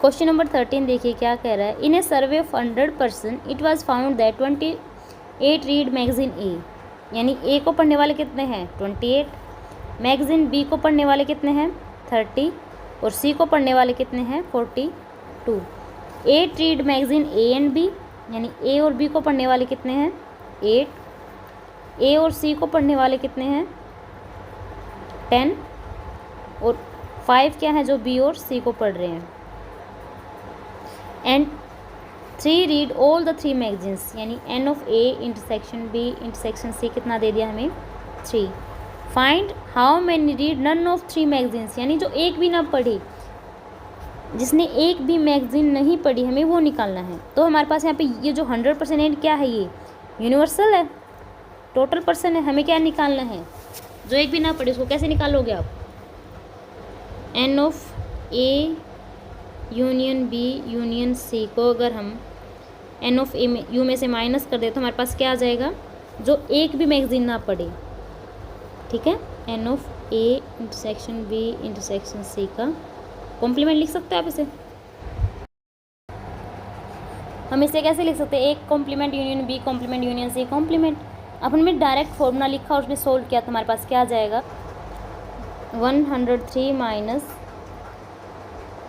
Question number 13 देखिए क्या कह रहा है। In a survey of 100% it was found that 28 read magazine A, यानी ए को पढ़ने वाले कितने हैं 28, मैगजीन बी को पढ़ने वाले कितने हैं 30 और सी को पढ़ने वाले कितने हैं 42। 8 read magazine A and B, यानी ए और बी को पढ़ने वाले कितने हैं 8, ए और सी को पढ़ने वाले कितने हैं 10 और 5 क्या है जो बी और सी को पढ़ रहे हैं। And 3 read all the 3 magazines, यानी N of A intersection B intersection C कितना दे दिया हमें 3। Find how many read none of 3 magazines, यानी जो एक भी ना पढ़ी, जिसने एक भी मैगजीन नहीं पढ़ी हमें वो निकालना है। तो हमारे पास यहाँ पे ये जो 100% क्या है, ये यूनिवर्सल है, टोटल पर्सन है। हमें क्या निकालना है, जो एक भी ना पढ़े उसको कैसे निकालोगे आप, N of A union B union C को अगर हम एन ऑफ ए में यू में से माइनस कर दे तो हमारे पास क्या आ जाएगा, जो एक भी मैगजीन ना पढ़े। ठीक है, N of A intersection B intersection C का कॉम्प्लीमेंट लिख सकते हैं आप इसे। हम इसे कैसे लिख सकते हैं, A complement union B complement union C complement. अब हमने डायरेक्ट फॉर्मूला लिखा और उसमें सोल्व किया तो हमारे पास क्या आ जाएगा, 103 माइनस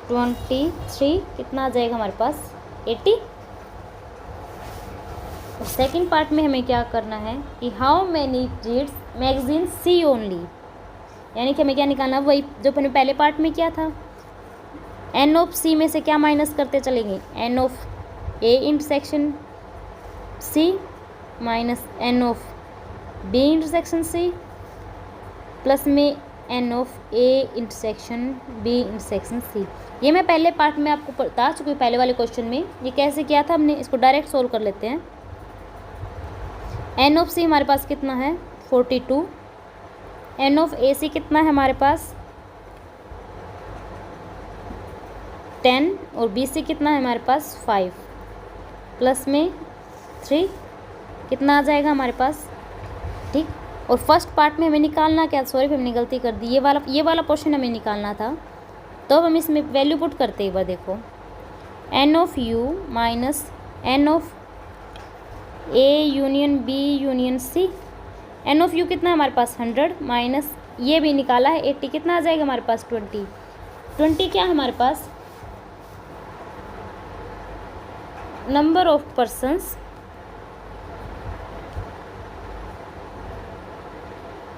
23 कितना आ जाएगा हमारे पास 80। और सेकेंड पार्ट में हमें क्या करना है कि how many reads magazine C only, यानी कि हमें क्या निकालना, वही जो हमने पहले पार्ट में किया था। एन ऑफ सी में से क्या माइनस करते चलेंगे, N of A intersection C minus N of B intersection C plus में N of A intersection B intersection C. ये मैं पहले पार्ट में आपको बता चुकी हूँ, पहले वाले क्वेश्चन में ये कैसे किया था हमने। इसको डायरेक्ट सोल्व कर लेते हैं। एन ऑफ सी हमारे पास कितना है 42, एन ऑफ ए सी कितना है हमारे पास 10 और बी सी कितना है हमारे पास 5 प्लस में 3 कितना आ जाएगा हमारे पास। ठीक, और फर्स्ट पार्ट में हमें निकालना क्या, सॉरी हमने गलती कर दी, ये वाला पोर्शन हमें निकालना था। तो अब हम इसमें वैल्यू पुट करते एक बार देखो, N of U minus N of A union B union C. N of U कितना है हमारे पास 100 माइनस ये भी निकाला है 80 कितना आ जाएगा हमारे पास 20 क्या है हमारे पास, number of persons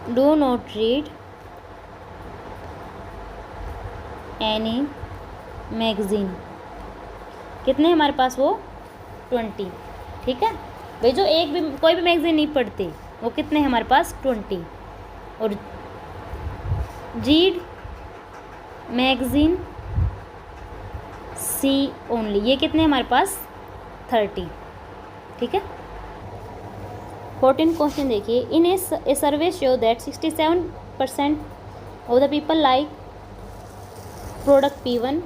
do not read any magazine, कितने हमारे पास वो 20। ठीक है भाई, जो एक भी कोई भी मैगजीन नहीं पढ़ते वो कितने हमारे पास 20। और रीड मैगजीन सी ओनली ये कितने हमारे पास 30। ठीक है, 14 क्वेश्चन देखिए। In a survey show that 67% of the people like product P1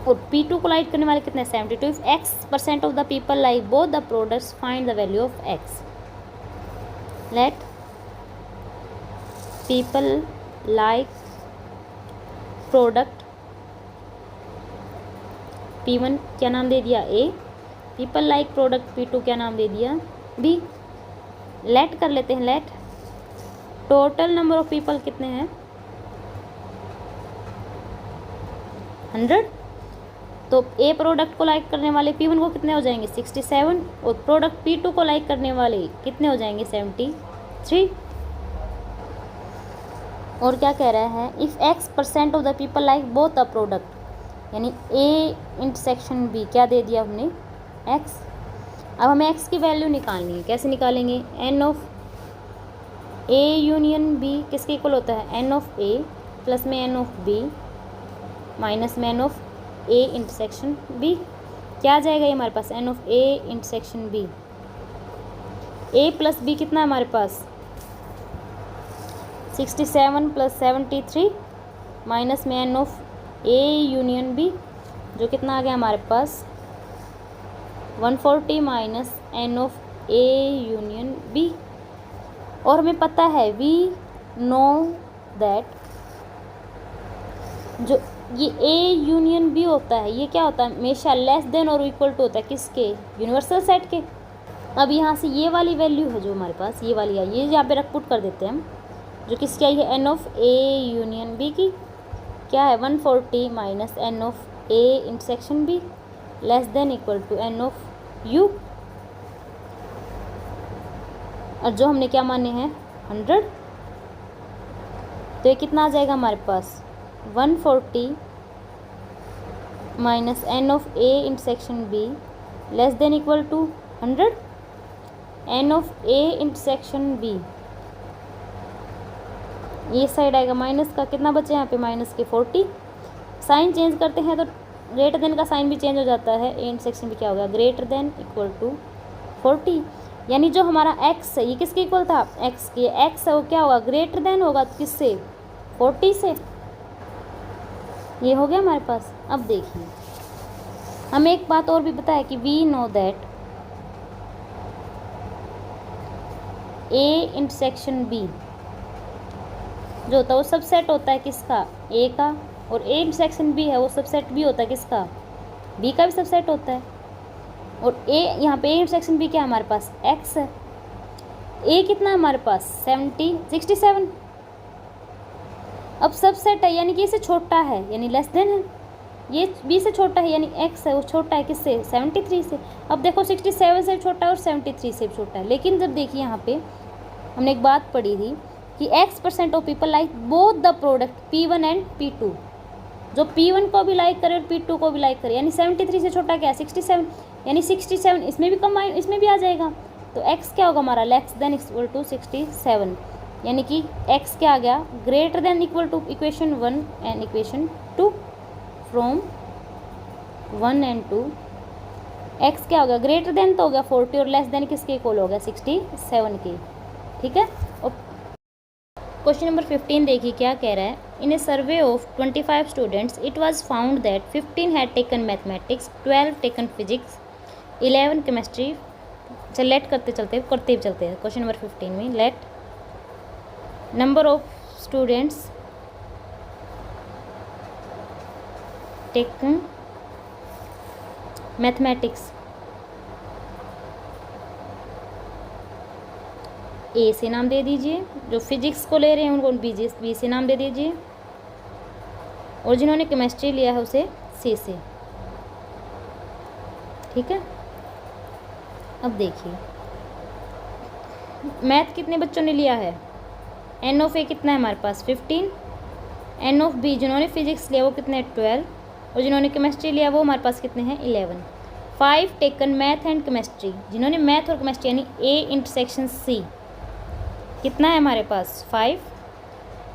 और P2 को लाइक करने वाले कितने 72। If X% of the people like both the products find the value of X। Let people like product P1 क्या नाम दे दिया A, people like product P2 क्या नाम दे दिया B। लेट कर लेते हैं, let total number of people कितने हैं 100। तो ए प्रोडक्ट को लाइक करने वाले P1 को कितने हो जाएंगे 67 और प्रोडक्ट P2 को लाइक करने वाले कितने हो जाएंगे 73। और क्या कह रहा है, if X% of the people like both the product, यानी ए इंटरसेक्शन बी क्या दे दिया हमने X। अब हमें X की वैल्यू निकालनी है, कैसे निकालेंगे, N of A union B किसके इक्वल होता है, एन ऑफ ए प्लस में एन ऑफ बी माइनस में N of A intersection B. क्या आ जाएगा ये हमारे पास, N of A intersection B, A plus B कितना हमारे पास 67 प्लस 73 माइनस में N of A union B जो कितना आ गया हमारे पास 140 minus N of A union B. और हमें पता है वी नो दैट जो ये ए यूनियन बी होता है, ये क्या होता है, हमेशा लेस देन और इक्वल टू होता है किसके, यूनिवर्सल सेट के। अब यहाँ से ये वाली वैल्यू है जो हमारे पास, ये वाली आई, ये यहाँ पे रख पुट कर देते हैं हम, जो किसकी आई है, N of A union B की, क्या है 140 minus N of A intersection B less than equal to N of U, और जो हमने क्या माने हैं 100, तो ये कितना आ जाएगा हमारे पास 140 minus N of A intersection B less than equal to 100, N of A intersection B, ये साइड आएगा माइनस का, कितना बचे यहाँ पे माइनस के 40, साइन चेंज करते हैं तो ग्रेटर देन का साइन भी चेंज हो जाता है, ए इंटरसेक्शन भी क्या हो गया ग्रेटर देन इक्वल टू 40, यानी जो हमारा x है ये किसके इक्वल था, x के, x है वो क्या होगा ग्रेटर देन होगा किससे 40 से, ये हो गया हमारे पास। अब देखिए हमें एक बात और भी पता है कि we know that A intersection B जो होता है वो सबसेट होता है किसका, ए का, और ए इंटरसेक्शन बी है वो सबसेट भी होता है किसका, बी का भी सबसेट होता है, और ए यहाँ पे ए इंटरसेक्शन बी क्या है हमारे पास x है, ए कितना है हमारे पास 67, अब सबसेट है यानी कि इससे छोटा है यानी लेस देन है, ये बी से छोटा है यानी x है वो छोटा है किससे 73 से। अब देखो 67 से छोटा है और 73 से छोटा है, लेकिन जब देखिए यहाँ पे हमने एक बात पढ़ी थी कि X% of people like both the product P1 and P2, जो P1 को भी लाइक करे और P2 को भी लाइक करे, यानी 73 से छोटा क्या है 67, यानी 67 इसमें भी कंबाइन इसमें भी आ जाएगा, तो x क्या होगा हमारा लेस देन इक्वल टू 67, यानी कि x क्या आ गया greater than equal to equation 1 and equation 2, from 1 and 2 x क्या होगा ग्रेटर देन तो हो गया 40 और लेस देन किसके इक्वल हो गया 67 के, ठीक है। और क्वेश्चन नंबर 15 देखिए क्या कह रहा है, in a survey of 25 students it was found that 15 had taken mathematics, 12 taken physics, 11 chemistry. चल लेट करते चलते हैं क्वेश्चन नंबर 15 में, let number of students taken mathematics, A से नाम दे दीजिए, जो फिजिक्स को ले रहे हैं उनको बी से नाम दे दीजिए, और जिन्होंने केमिस्ट्री लिया है उसे सी से, ठीक है। अब देखिए मैथ कितने बच्चों ने लिया है, एन ऑफ ए कितना है हमारे पास 15, एन ऑफ बी जिन्होंने फिजिक्स लिया वो कितने 12, और जिन्होंने केमिस्ट्री लिया वो हमारे पास कितने हैं 11, 5 टेकन मैथ एंड केमिस्ट्री, जिन्होंने मैथ और केमिस्ट्री यानी ए इंटरसेक्शन सी कितना है हमारे पास 5,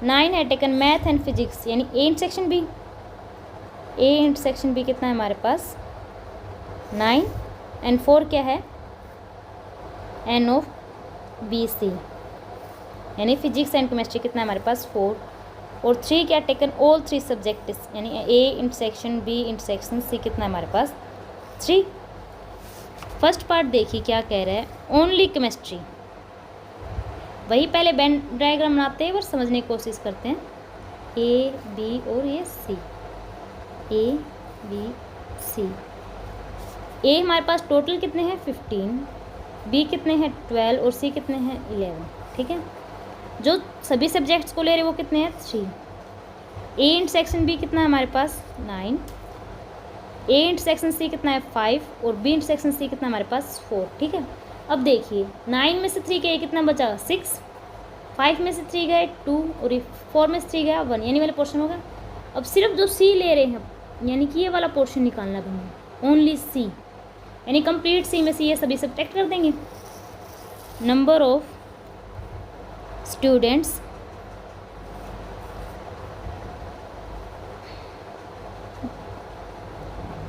9 है टेकन मैथ एंड फिजिक्स यानी A intersection B, A intersection B कितना है हमारे पास 9, एंड 4 क्या है एन ऑफ बी सी यानी फिजिक्स एंड केमिस्ट्री कितना है हमारे पास 4, और 3 क्या टेकन ऑल 3 सब्जेक्ट यानी A intersection B intersection C कितना है हमारे पास 3। फर्स्ट पार्ट देखिए क्या कह रहा है, ओनली केमिस्ट्री, वही पहले बेन डायग्राम बनाते हैं और समझने की कोशिश करते हैं, ए बी और ये सी, ए बी सी, ए हमारे पास टोटल कितने हैं 15, बी कितने हैं 12 और सी कितने हैं 11, ठीक है। जो सभी सब्जेक्ट्स को ले रहे वो कितने हैं 3, ए इंटरसेक्शन बी कितना है हमारे पास 9, ए इंटरसेक्शन सी कितना है 5 और बी इंटरसेक्शन सी कितना हमारे पास 4, ठीक है। अब देखिए 9 में से 3 गए कितना बचा 6, 5 में से 3 गए 2 और 4 में से 3 गया 1, यानी वाला पोर्शन होगा। अब सिर्फ जो सी ले रहे हैं यानी कि ये वाला पोर्शन निकालना है हमें, ओनली सी, यानी कंप्लीट सी में से ये सभी सब्ट्रैक्ट कर देंगे। Number of students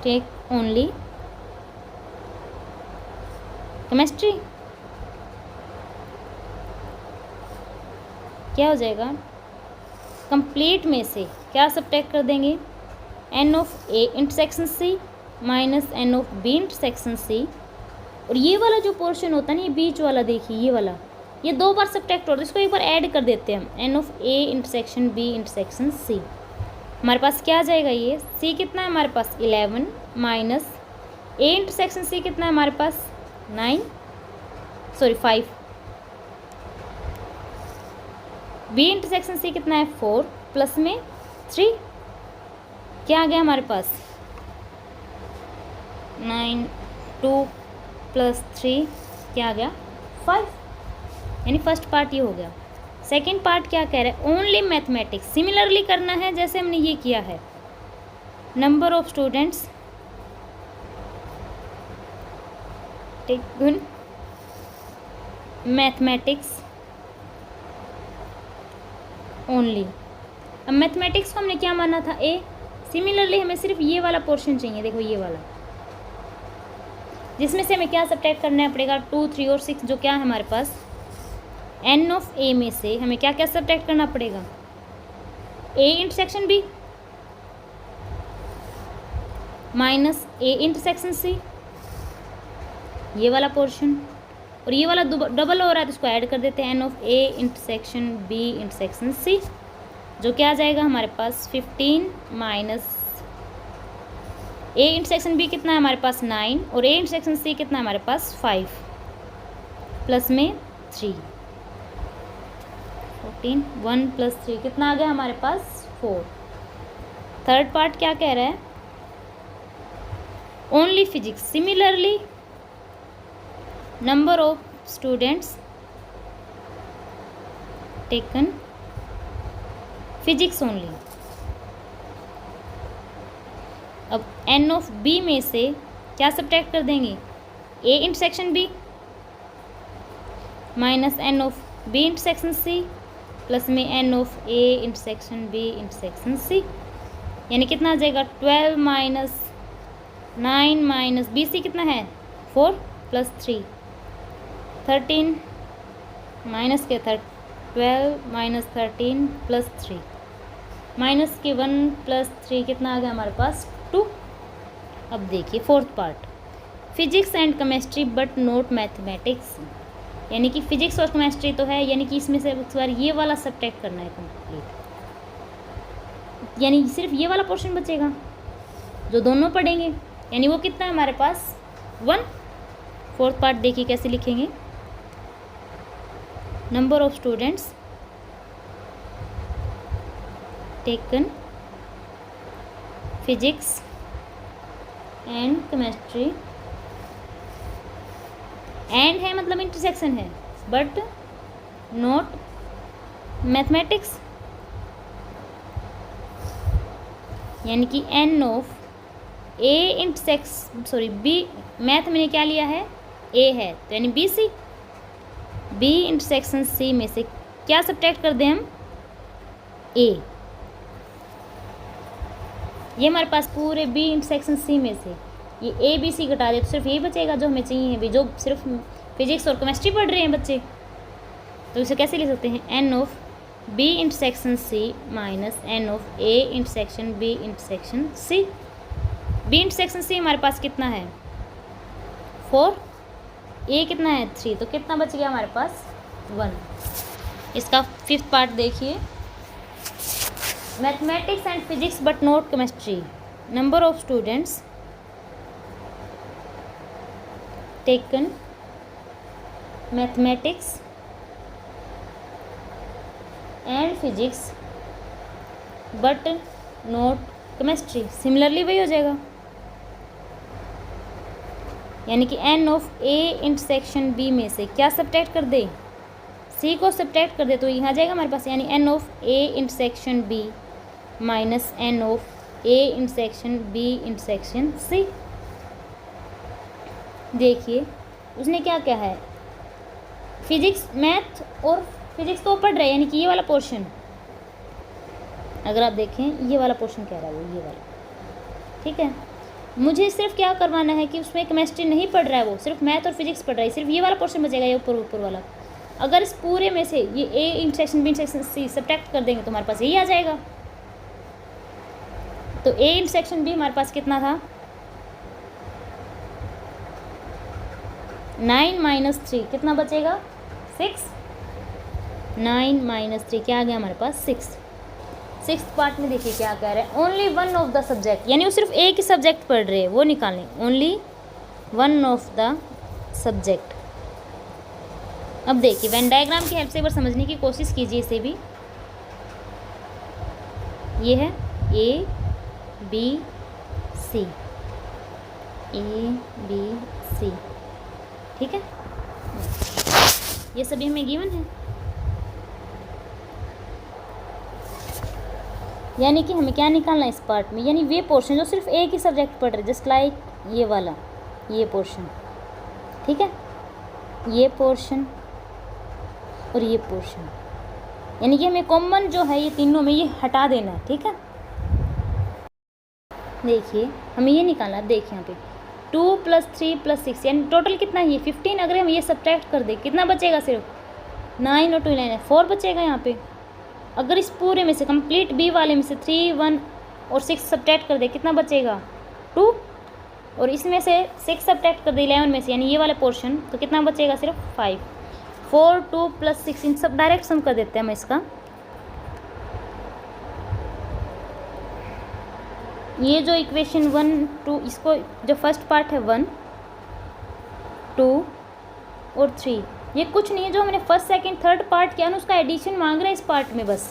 take only chemistry, क्या हो जाएगा कंप्लीट में से क्या सब्ट्रैक्ट कर देंगे, N of A intersection C minus N of B intersection C, और ये वाला जो पोर्शन होता है ना ये बीच वाला देखिए ये वाला, ये 2 बार सब्ट्रैक्ट होता है, इसको एक बार ऐड कर देते हैं हम, N of A intersection B intersection C, हमारे पास क्या आ जाएगा, ये सी कितना है हमारे पास 11 माइनस ए इंटरसेक्शन सी कितना है हमारे पास 5, बी इंटरसेक्शन सी कितना है 4 प्लस में 3, क्या आ गया हमारे पास 9, 2 प्लस 3 क्या आ गया 5, यानी फर्स्ट पार्ट ये हो गया। सेकेंड पार्ट क्या कह रहा है, ओनली मैथमेटिक्स, सिमिलरली करना है जैसे हमने ये किया है। Number of students taken mathematics only. अब मैथमेटिक्स को हमने क्या माना था ए, सिमिलरली हमें सिर्फ ये वाला पोर्शन चाहिए, देखो ये वाला, जिसमें से हमें क्या सब्ट्रैक्ट करना है पड़ेगा 2, 3 और 6, जो क्या है हमारे पास एन ऑफ ए में से हमें क्या क्या सब्ट्रैक्ट करना पड़ेगा, A intersection B minus A intersection C, ये वाला पोर्शन, और ये वाला डबल हो रहा है तो इसको ऐड कर देते हैं, N of A intersection B intersection C, जो क्या आ जाएगा हमारे पास 15 माइनस ए इंटरसेक्शन बी कितना है हमारे पास 9 और ए इंटरसेक्शन सी कितना है हमारे पास 5 प्लस में 3, 14, 1 प्लस 3 कितना आ गया हमारे पास 4। थर्ड पार्ट क्या कह रहा है, only physics, similarly number of students taken physics only. अब एन ऑफ बी में से क्या सब्ट्रैक्ट कर देंगे, A intersection B minus N of B intersection C plus में N of A intersection B intersection C, यानी कितना आ जाएगा 12 माइनस 9 माइनस बी सी कितना है 4 प्लस 3, 13 माइनस के 12 माइनस 13 प्लस 3 माइनस के 1 प्लस 3 कितना आ गया हमारे पास 2। अब देखिए fourth part, physics and chemistry but not mathematics, यानी कि फिजिक्स और केमिस्ट्री तो है, यानी कि इसमें से इस बार ये वाला सब्ट्रैक्ट करना है कंप्लीट, यानी सिर्फ ये वाला पोर्शन बचेगा जो दोनों पढ़ेंगे, यानी वो कितना है हमारे पास 1। फोर्थ पार्ट देखिए कैसे लिखेंगे, number of students taken physics and chemistry, and है मतलब इंटरसेक्शन है, बट नॉट मैथमेटिक्स, यानी कि N of A intersection B, math मैंने क्या लिया है ए है तो यानी B C, B intersection C में से क्या सब्ट्रैक्ट कर दें हम ए, ये हमारे पास पूरे बी इंटरसेक्शन सी में से ये ए बी सी घटा दे तो सिर्फ यही बचेगा जो हमें चाहिए भी, जो सिर्फ फिजिक्स और केमिस्ट्री पढ़ रहे हैं बच्चे, तो इसे कैसे लिख सकते हैं N of B intersection C minus N of A intersection B intersection C. B intersection C हमारे पास कितना है 4, ए कितना है 3, तो कितना बच गया हमारे पास 1। इसका फिफ्थ पार्ट देखिए, mathematics and physics but not chemistry, number of students taken mathematics and physics but not chemistry, similarly वही हो जाएगा, यानी कि N of A intersection B में से क्या सब्ट्रैक्ट कर दे, सी को सब्ट्रैक्ट कर दे तो यहाँ जाएगा हमारे पास, यानी N of A intersection B minus N of A intersection B intersection C. देखिए उसने क्या कहा है, फिजिक्स मैथ और फिजिक्स तो पढ़ रहे हैं, यानी कि ये वाला पोर्शन अगर आप देखें ये वाला पोर्शन कह रहा है वो ये वाला, ठीक है। मुझे सिर्फ क्या करवाना है कि उसमें केमिस्ट्री नहीं पढ़ रहा है, वो सिर्फ मैथ और फिजिक्स पढ़ रहा है, सिर्फ ये वाला पोर्शन बचेगा, ये ऊपर वाला। अगर इस पूरे में से ये A intersection B intersection C subtract कर देंगे तो हमारे पास यही आ जाएगा। तो ए इंटरसेक्शन बी हमारे पास कितना था 9 माइनस 3, कितना बचेगा 6, 9 माइनस 3 क्या आ गया हमारे पास 6। सिक्स्थ पार्ट में देखिए क्या कह रहे हैं, only one of the subject, यानी वो सिर्फ एक ही सब्जेक्ट पढ़ रहे हैं, वो निकालें, only one of the subject. अब देखिए वेन डायग्राम की हेल्प से एक बार समझने की कोशिश कीजिए इसे भी। ये है A B C, A B C, ठीक है, ये सभी हमें गिवन है। यानी कि हमें क्या निकालना है इस पार्ट में, यानी वे पोर्शन जो सिर्फ एक ही सब्जेक्ट पढ़ रहे, जस्ट लाइक ये वाला, ये पोर्शन, ठीक है, ये पोर्शन और ये पोर्शन, यानी कि हमें कॉमन जो है ये तीनों में ये हटा देना है, ठीक है। देखिए हमें ये निकालना है, देखिए यहाँ पे 2 + 3 + 6 यानी टोटल कितना है ये 15। अगर हम ये सब्ट्रैक्ट कर दें कितना बचेगा, सिर्फ 9 और 2 9 4 बचेगा यहाँ पे। अगर इस पूरे में से कंप्लीट बी वाले में से 3 1 और 6 सब्ट्रैक्ट कर दे कितना बचेगा 2, और इसमें से 6 सब्ट्रैक्ट कर दे 11 में से यानी ये वाला पोर्शन, तो कितना बचेगा सिर्फ 5। 4 2 + 6 इन सब डायरेक्ट सम कर देते हैं हम इसका। ये जो इक्वेशन 1 2 इसको जो फर्स्ट पार्ट है 1 2 और 3 ये कुछ नहीं है, जो हमने फर्स्ट सेकंड थर्ड पार्ट किया ना उसका एडिशन मांग रहा है इस पार्ट में बस।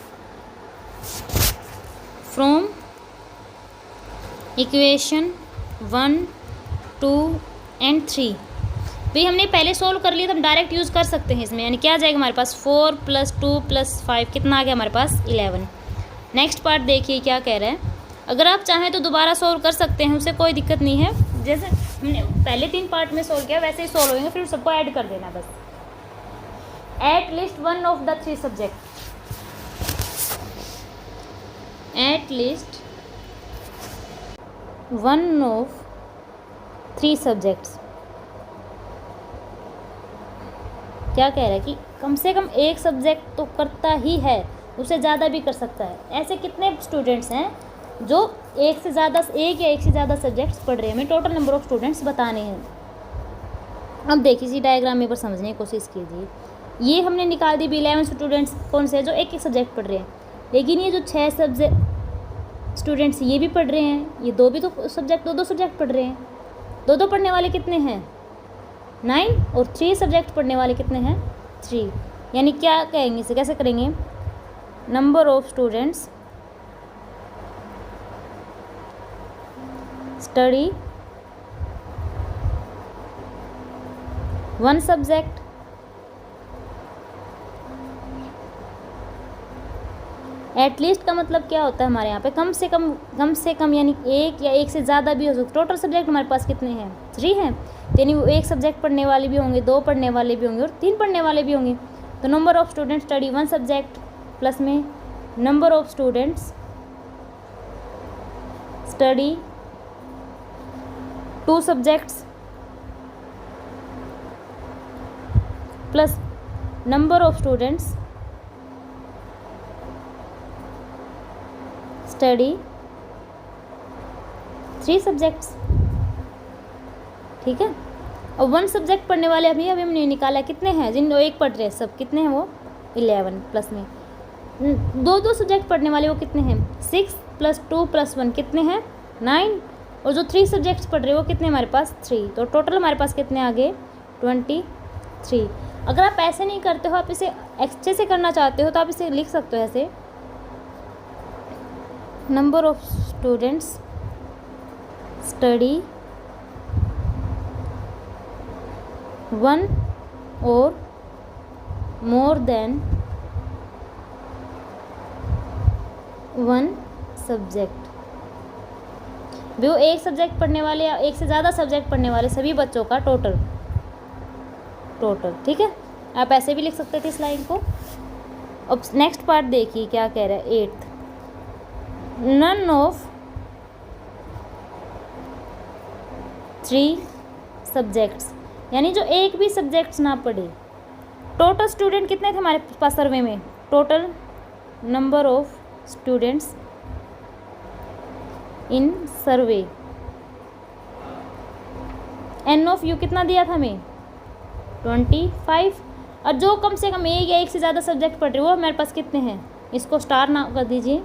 फ्रॉम इक्वेशन 1 2 एंड 3 भाई हमने पहले सोल्व कर लिया तो हम डायरेक्ट यूज़ कर सकते हैं इसमें, यानी क्या आ जाएगा हमारे पास 4 + 2 + 5 कितना आ गया हमारे पास 11। नेक्स्ट पार्ट देखिए क्या कह रहा है, अगर आप चाहें तो दोबारा सोल्व कर सकते हैं, उससे कोई दिक्कत नहीं है, जैसे हमने पहले 3 पार्ट में सोल्व किया वैसे ही सोल्व होंगे, फिर सबको ऐड कर देना बस। Eight least one of the 3 subject, eight least one of 3 subjects. क्या कह रहा है कि कम से कम एक सब्जेक्ट तो करता ही है, उससे ज़्यादा भी कर सकता है। ऐसे कितने स्टूडेंट्स हैं जो एक या एक से ज़्यादा सब्जेक्ट्स पढ़ रहे हैं, हमें टोटल नंबर ऑफ स्टूडेंट्स बताने हैं। अब देखिए इसी डायग्राम में एक बार समझने की कोशिश कीजिए, ये हमने निकाल दी 11 स्टूडेंट्स कौन से हैं जो एक सब्जेक्ट पढ़ रहे हैं, लेकिन ये जो 6 स्टूडेंट्स ये भी पढ़ रहे हैं, ये दो सब्जेक्ट पढ़ रहे हैं, 2 पढ़ने वाले कितने हैं 9 और 3 सब्जेक्ट पढ़ने वाले कितने हैं 3। यानी क्या कहेंगे इसे, कैसे करेंगे, number of students study 1 subject at least का मतलब क्या होता है हमारे यहाँ पे कम से कम यानी एक या एक से ज़्यादा भी हो सकता। टोटल सब्जेक्ट हमारे पास कितने हैं 3 हैं, यानी वो 1 सब्जेक्ट पढ़ने वाले भी होंगे, 2 पढ़ने वाले भी होंगे और 3 पढ़ने वाले भी होंगे। तो number of students study 1 subject plus में number of students study 2 subjects plus number of students study 3 subjects, ठीक है। और 1 सब्जेक्ट पढ़ने वाले अभी हमने निकाला कितने हैं, जिन 1 पढ़ रहे हैं सब कितने हैं वो 11 प्लस में 2 सब्जेक्ट पढ़ने वाले वो कितने हैं 6 + 2 + 1 कितने हैं 9, और जो 3 सब्जेक्ट्स पढ़ रहे हैं वो कितने हमारे पास 3। तो टोटल हमारे पास कितने आ गए 23। अगर आप ऐसे नहीं करते हो, आप इसे अच्छे से करना चाहते हो तो आप इसे लिख सकते हो ऐसे, नंबर ऑफ स्टूडेंट्स स्टडी 1 और मोर देन 1 सब्जेक्ट। वो 1 सब्जेक्ट पढ़ने वाले या 1 से ज़्यादा सब्जेक्ट पढ़ने वाले सभी बच्चों का टोटल, ठीक है। आप ऐसे भी लिख सकते थे इस लाइन को। अब नेक्स्ट पार्ट देखिए क्या कह रहा है 8th, नन ऑफ 3 सब्जेक्ट्स, यानी जो एक भी सब्जेक्ट्स ना पढ़े। टोटल स्टूडेंट कितने थे हमारे पास सर्वे में, total number of students in survey, N of U कितना दिया था हमें 25, और जो कम से कम एक या एक से ज़्यादा सब्जेक्ट पढ़ रहे हो वो हमारे पास कितने हैं, इसको स्टार ना कर दीजिए,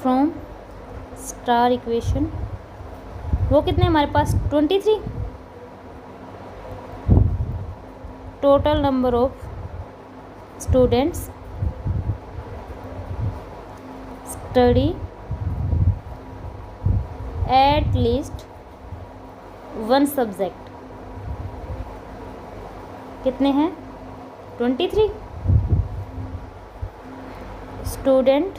फ्रॉम स्टार इक्वेशन। वो कितने हमारे पास 23। Total number of students study at least one subject कितने हैं 23। Student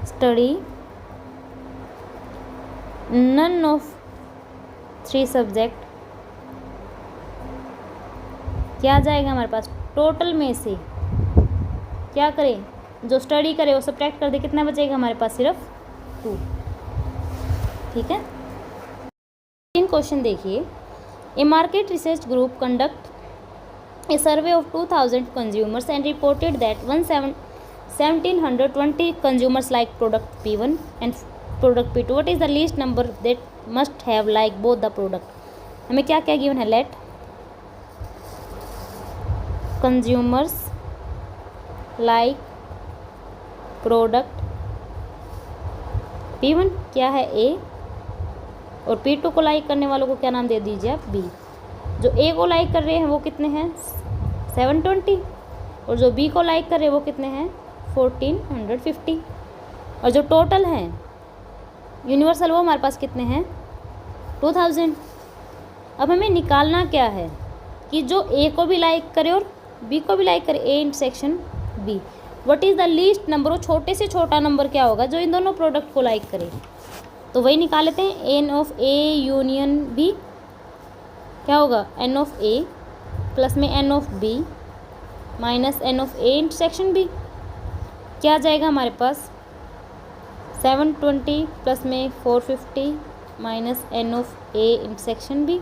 study none of 3 subject क्या आ जाएगा हमारे पास टोटल में से क्या करें, जो स्टडी करे वो सब्ट्रैक्ट कर दे, कितना बचेगा हमारे पास सिर्फ 2। ठीक है। इन क्वेश्चन देखिए, a market research group conduct a survey of 2000 consumers and reported that 1720 consumers like product P1 and product P2. What is the least number that must have like both the product? हमें क्या क्या given है, late consumers like product P1 क्या है A, और P2 को like करने वालों को क्या नाम दे दीजिए आप B। जो A को लाइक कर रहे हैं वो कितने हैं 720, और जो B को लाइक कर रहे हैं वो कितने हैं 1450, और जो टोटल हैं यूनिवर्सल वो हमारे पास कितने हैं 2000। अब हमें निकालना क्या है कि जो A को भी लाइक करे और B को भी लाइक करे, A intersection B। What is the least number, वो छोटे से छोटा नंबर क्या होगा जो इन दोनों प्रोडक्ट को लाइक करे, तो वही निकाल लेते हैं। N of A union B क्या होगा N ऑफ A प्लस में N of B minus N of A intersection B। क्या आ जाएगा हमारे पास 720 प्लस में 450 minus N of A intersection B।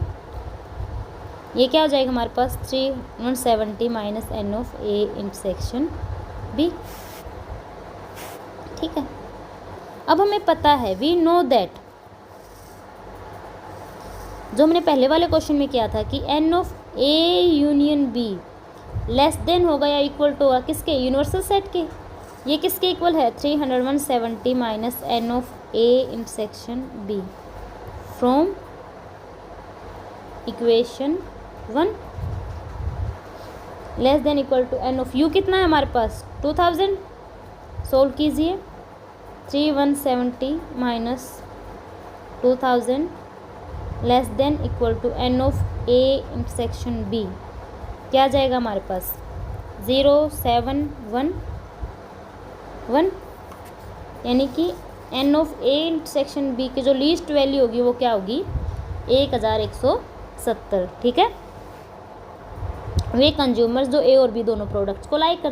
ये क्या हो जाएगा हमारे पास 370 minus N of A intersection B। ठीक है। अब हमें पता है वी नो दैट, जो हमने पहले वाले क्वेश्चन में किया था कि N of A union B less than होगा या इक्वल टू होगा किसके, यूनिवर्सल सेट के। ये किसके इक्वल है 370 minus N of A intersection B from equation 1 less than equal to N of U कितना है हमारे पास 2000। सोल्व कीजिए 3170 minus 2000 less than equal to N of A intersection B। क्या आ जाएगा हमारे पास 0711, यानी कि N of A intersection B की जो लीस्ट वैल्यू होगी वो क्या होगी 1170। ठीक है। वे कंज्यूमर्स जो A और B दोनों प्रोडक्ट्स को लाइक करते